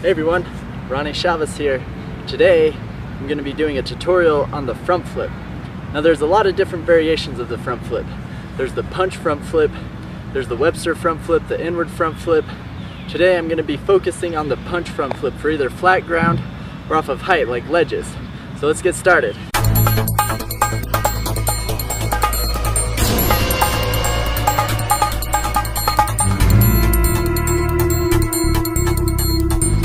Hey everyone, Ronnie Chavez here. Today I'm going to be doing a tutorial on the front flip. Now there's a lot of different variations of the front flip. There's the punch front flip, there's the Webster front flip, the inward front flip. Today I'm going to be focusing on the punch front flip for either flat ground or off of height like ledges. So let's get started.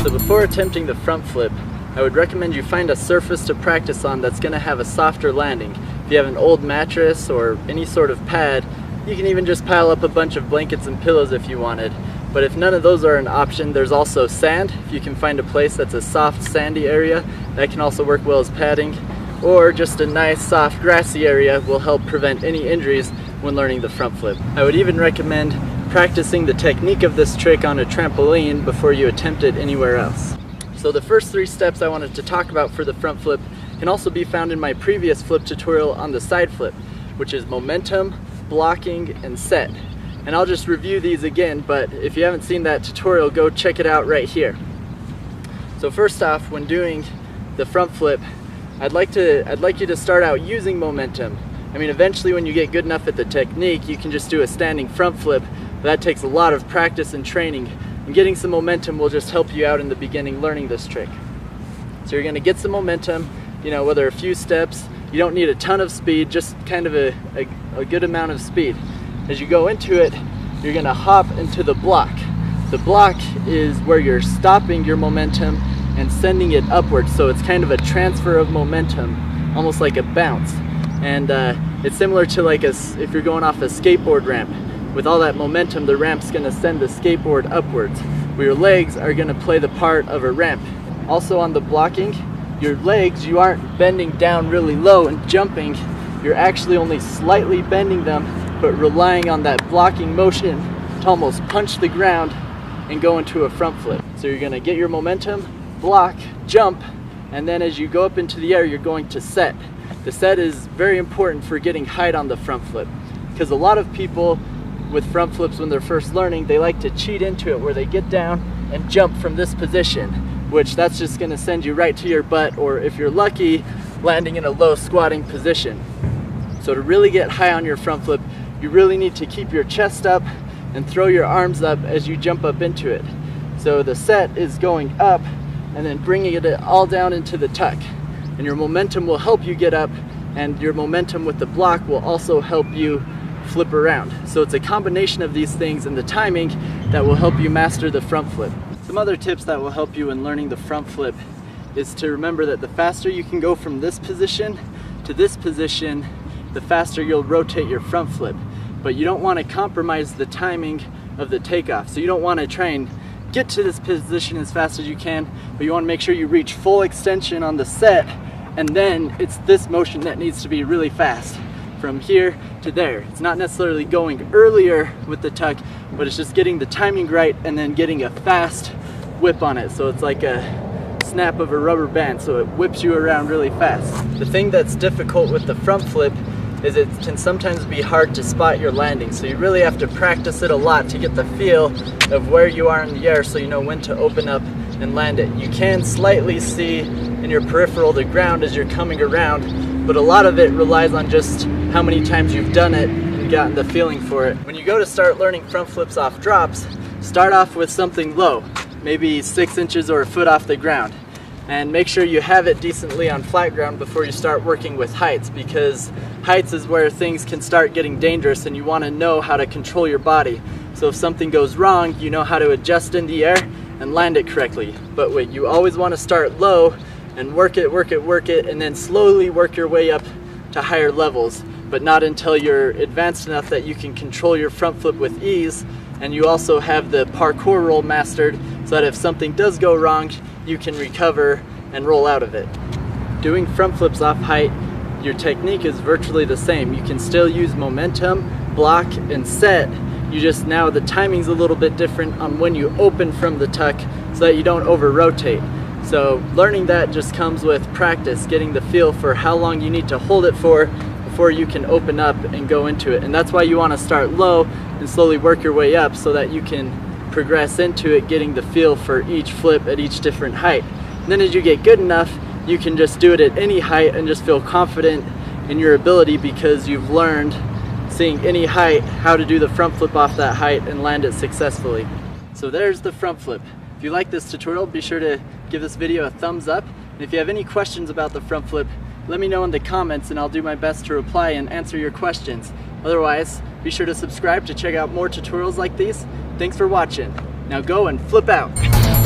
So before attempting the front flip, I would recommend you find a surface to practice on that's going to have a softer landing. If you have an old mattress or any sort of pad, you can even just pile up a bunch of blankets and pillows if you wanted. But if none of those are an option, there's also sand. If you can find a place that's a soft sandy area, that can also work well as padding. Or just a nice soft grassy area will help prevent any injuries when learning the front flip. I would even recommend practicing the technique of this trick on a trampoline before you attempt it anywhere else. So the first three steps I wanted to talk about for the front flip can also be found in my previous flip tutorial on the side flip, which is momentum, blocking, and set. And I'll just review these again, but if you haven't seen that tutorial, go check it out right here. So first off, when doing the front flip, I'd like you to start out using momentum. I mean, eventually when you get good enough at the technique, you can just do a standing front flip. That takes a lot of practice and training, and getting some momentum will just help you out in the beginning learning this trick. So you're going to get some momentum, whether a few steps. You don't need a ton of speed, just kind of a good amount of speed. As you go into it, you're going to hop into the block. The block is where you're stopping your momentum and sending it upwards, so it's kind of a transfer of momentum, almost like a bounce. And it's similar to if you're going off a skateboard ramp. With all that momentum, the ramp's going to send the skateboard upwards, where your legs are going to play the part of a ramp. Also on the blocking, your legs, you aren't bending down really low and jumping. You're actually only slightly bending them, but relying on that blocking motion to almost punch the ground and go into a front flip. So you're going to get your momentum, block, jump, and then as you go up into the air, you're going to set. The set is very important for getting height on the front flip, because a lot of people with front flips, when they're first learning, they like to cheat into it where they get down and jump from this position, which that's just going to send you right to your butt, or if you're lucky, landing in a low squatting position. So to really get high on your front flip, you really need to keep your chest up and throw your arms up as you jump up into it. So the set is going up and then bringing it all down into the tuck, and your momentum will help you get up, and your momentum with the block will also help you flip around. So it's a combination of these things and the timing that will help you master the front flip. Some other tips that will help you in learning the front flip is to remember that the faster you can go from this position to this position, the faster you'll rotate your front flip. But you don't want to compromise the timing of the takeoff. So you don't want to try and get to this position as fast as you can, but you want to make sure you reach full extension on the set, and then it's this motion that needs to be really fast. From here to there. It's not necessarily going earlier with the tuck, but it's just getting the timing right and then getting a fast whip on it. So it's like a snap of a rubber band, so it whips you around really fast. The thing that's difficult with the front flip is it can sometimes be hard to spot your landing. So you really have to practice it a lot to get the feel of where you are in the air, so you know when to open up and land it. You can slightly see in your peripheral the ground as you're coming around, but a lot of it relies on just how many times you've done it and gotten the feeling for it. When you go to start learning front flips off drops, start off with something low, maybe 6 inches or a foot off the ground. And make sure you have it decently on flat ground before you start working with heights, because heights is where things can start getting dangerous and you want to know how to control your body. So if something goes wrong, you know how to adjust in the air and land it correctly. But wait, you always want to start low and work it, and then slowly work your way up to higher levels, but not until you're advanced enough that you can control your front flip with ease, and you also have the parkour roll mastered, so that if something does go wrong, you can recover and roll out of it. Doing front flips off height, your technique is virtually the same. You can still use momentum, block, and set. You just, now the timing's a little bit different on when you open from the tuck so that you don't over rotate. So learning that just comes with practice, getting the feel for how long you need to hold it for before you can open up and go into it. And that's why you want to start low and slowly work your way up, so that you can progress into it, getting the feel for each flip at each different height. And then as you get good enough, you can just do it at any height and just feel confident in your ability because you've learned, seeing any height, how to do the front flip off that height and land it successfully. So there's the front flip. If you like this tutorial, be sure to give this video a thumbs up. And if you have any questions about the front flip, let me know in the comments and I'll do my best to reply and answer your questions. Otherwise, be sure to subscribe to check out more tutorials like these. Thanks for watching. Now go and flip out.